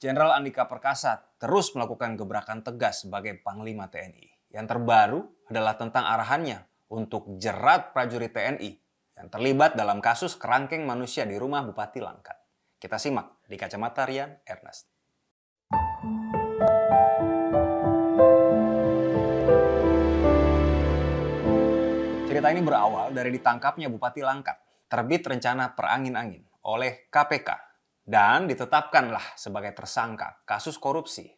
Jenderal Andika Perkasa terus melakukan gebrakan tegas sebagai Panglima TNI. Yang terbaru adalah tentang arahannya untuk jerat prajurit TNI yang terlibat dalam kasus kerangkeng manusia di rumah Bupati Langkat. Kita simak di kacamata Rian Ernest. Cerita ini berawal dari ditangkapnya Bupati Langkat, terbit rencana perangin-angin oleh KPK dan ditetapkanlah sebagai tersangka kasus korupsi.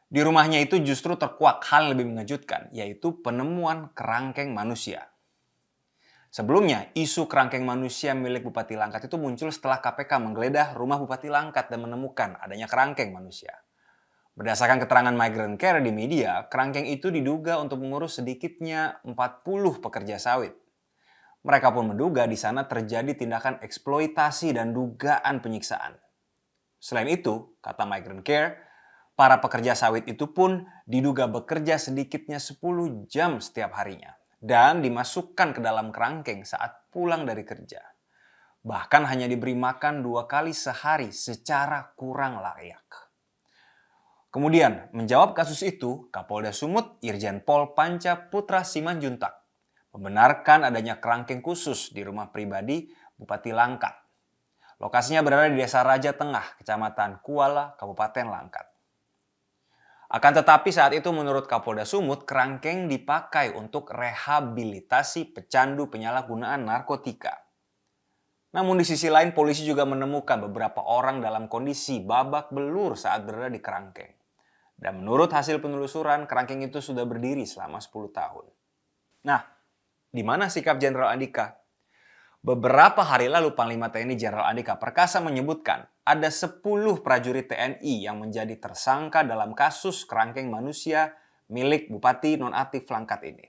Di rumahnya itu justru terkuak hal lebih mengejutkan, yaitu penemuan kerangkeng manusia. Sebelumnya, isu kerangkeng manusia milik Bupati Langkat itu muncul setelah KPK menggeledah rumah Bupati Langkat dan menemukan adanya kerangkeng manusia. Berdasarkan keterangan Migrant Care di media, kerangkeng itu diduga untuk mengurus sedikitnya 40 pekerja sawit. Mereka pun menduga di sana terjadi tindakan eksploitasi dan dugaan penyiksaan. Selain itu, kata Migrant Care, para pekerja sawit itu pun diduga bekerja sedikitnya 10 jam setiap harinya dan dimasukkan ke dalam kerangkeng saat pulang dari kerja. Bahkan hanya diberi makan 2 kali sehari secara kurang layak. Kemudian, menjawab kasus itu, Kapolda Sumut Irjen Pol Panca Putra Simanjuntak membenarkan adanya kerangkeng khusus di rumah pribadi Bupati Langkat. Lokasinya berada di Desa Raja Tengah, Kecamatan Kuala, Kabupaten Langkat. Akan tetapi saat itu menurut Kapolda Sumut, kerangkeng dipakai untuk rehabilitasi pecandu penyalahgunaan narkotika. Namun di sisi lain, polisi juga menemukan beberapa orang dalam kondisi babak belur saat berada di kerangkeng. Dan menurut hasil penelusuran, kerangkeng itu sudah berdiri selama 10 tahun. Nah, di mana sikap Jenderal Andika? Beberapa hari lalu Panglima TNI Jenderal Andika Perkasa menyebutkan ada 10 prajurit TNI yang menjadi tersangka dalam kasus kerangkeng manusia milik Bupati nonaktif Langkat ini.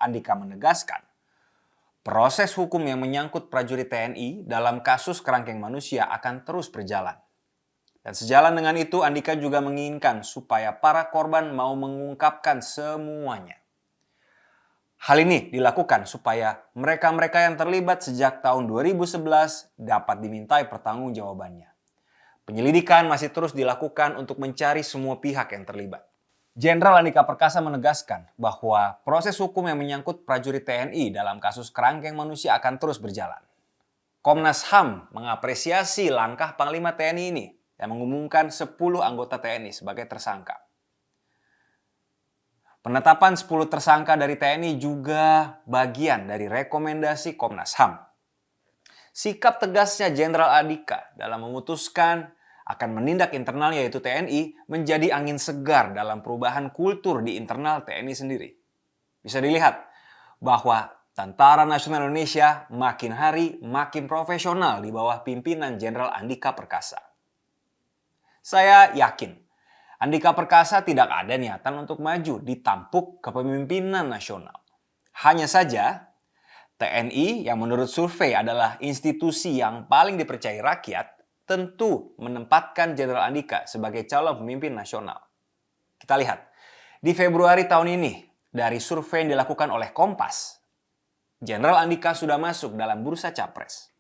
Andika menegaskan, proses hukum yang menyangkut prajurit TNI dalam kasus kerangkeng manusia akan terus berjalan. Dan sejalan dengan itu, Andika juga menginginkan supaya para korban mau mengungkapkan semuanya. Hal ini dilakukan supaya mereka-mereka yang terlibat sejak tahun 2011 dapat dimintai pertanggungjawabannya. Penyelidikan masih terus dilakukan untuk mencari semua pihak yang terlibat. Jenderal Andika Perkasa menegaskan bahwa proses hukum yang menyangkut prajurit TNI dalam kasus kerangkeng manusia akan terus berjalan. Komnas HAM mengapresiasi langkah Panglima TNI ini yang mengumumkan 10 anggota TNI sebagai tersangka. Penetapan 10 tersangka dari TNI juga bagian dari rekomendasi Komnas HAM. Sikap tegasnya Jenderal Andika dalam memutuskan akan menindak internal yaitu TNI menjadi angin segar dalam perubahan kultur di internal TNI sendiri. Bisa dilihat bahwa Tentara Nasional Indonesia makin hari makin profesional di bawah pimpinan Jenderal Andika Perkasa. Saya yakin Andika Perkasa tidak ada niatan untuk maju di tampuk kepemimpinan nasional. Hanya saja TNI yang menurut survei adalah institusi yang paling dipercayai rakyat tentu menempatkan Jenderal Andika sebagai calon pemimpin nasional. Kita lihat, di Februari tahun ini dari survei yang dilakukan oleh Kompas, Jenderal Andika sudah masuk dalam bursa capres.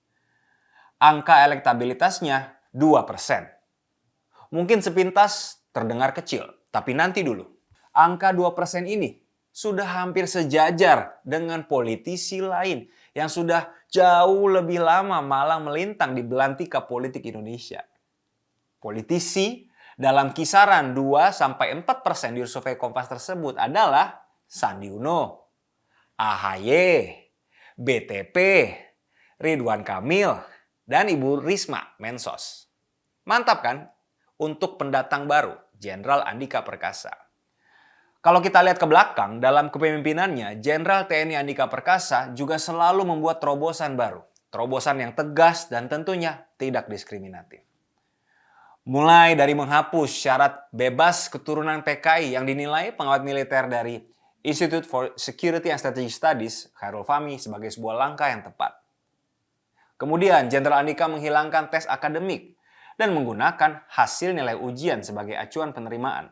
Angka elektabilitasnya 2%. Mungkin sepintas terdengar kecil, tapi nanti dulu. Angka 2% ini sudah hampir sejajar dengan politisi lain yang sudah jauh lebih lama malang melintang di belantika politik Indonesia. Politisi dalam kisaran 2-4% di survei Kompas tersebut adalah Sandi Uno, AHY, BTP, Ridwan Kamil, dan Ibu Risma Mensos. Mantap kan? Untuk pendatang baru, Jenderal Andika Perkasa. Kalau kita lihat ke belakang, dalam kepemimpinannya, Jenderal TNI Andika Perkasa juga selalu membuat terobosan baru. Terobosan yang tegas dan tentunya tidak diskriminatif. Mulai dari menghapus syarat bebas keturunan PKI yang dinilai pengawat militer dari Institute for Security and Strategic Studies, Khairul Fahmi, sebagai sebuah langkah yang tepat. Kemudian, Jenderal Andika menghilangkan tes akademik dan menggunakan hasil nilai ujian sebagai acuan penerimaan.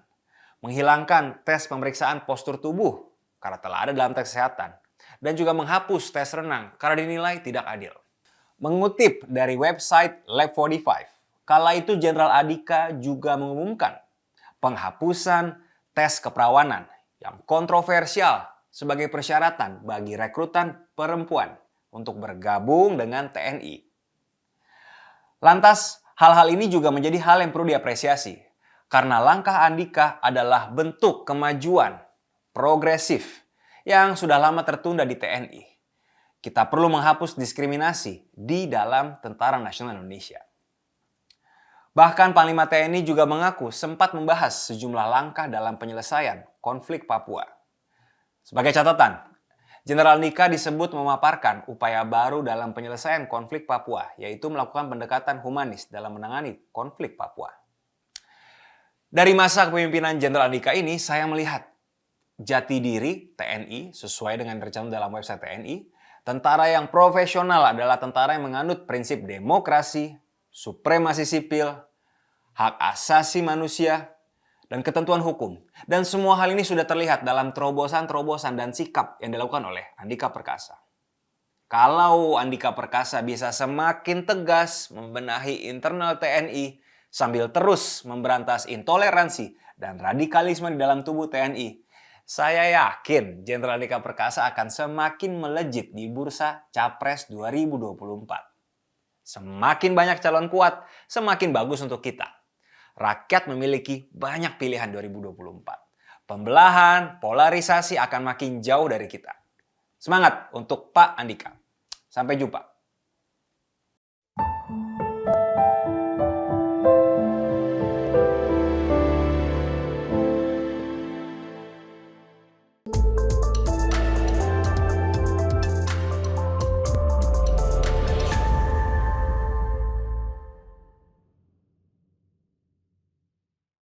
Menghilangkan tes pemeriksaan postur tubuh karena telah ada dalam tes kesehatan. Dan juga menghapus tes renang karena dinilai tidak adil. Mengutip dari website Lab45, Kala itu Jenderal Andika juga mengumumkan penghapusan tes keperawanan yang kontroversial sebagai persyaratan bagi rekrutan perempuan untuk bergabung dengan TNI. Lantas, hal-hal ini juga menjadi hal yang perlu diapresiasi karena langkah Andika adalah bentuk kemajuan progresif yang sudah lama tertunda di TNI. Kita perlu menghapus diskriminasi di dalam Tentara Nasional Indonesia. Bahkan Panglima TNI juga mengaku sempat membahas sejumlah langkah dalam penyelesaian konflik Papua. Sebagai catatan, Jenderal Andika disebut memaparkan upaya baru dalam penyelesaian konflik Papua, yaitu melakukan pendekatan humanis dalam menangani konflik Papua. Dari masa kepemimpinan Jenderal Andika ini, saya melihat jati diri TNI sesuai dengan tercantum dalam website TNI. Tentara yang profesional adalah tentara yang menganut prinsip demokrasi, supremasi sipil, hak asasi manusia, dan ketentuan hukum. Dan semua hal ini sudah terlihat dalam terobosan-terobosan dan sikap yang dilakukan oleh Andika Perkasa. Kalau Andika Perkasa bisa semakin tegas membenahi internal TNI sambil terus memberantas intoleransi dan radikalisme di dalam tubuh TNI, saya yakin Jenderal Andika Perkasa akan semakin melejit di bursa Capres 2024. Semakin banyak calon kuat, semakin bagus untuk kita. Rakyat memiliki banyak pilihan 2024. Pembelahan, polarisasi akan makin jauh dari kita. Semangat untuk Pak Andika. Sampai jumpa.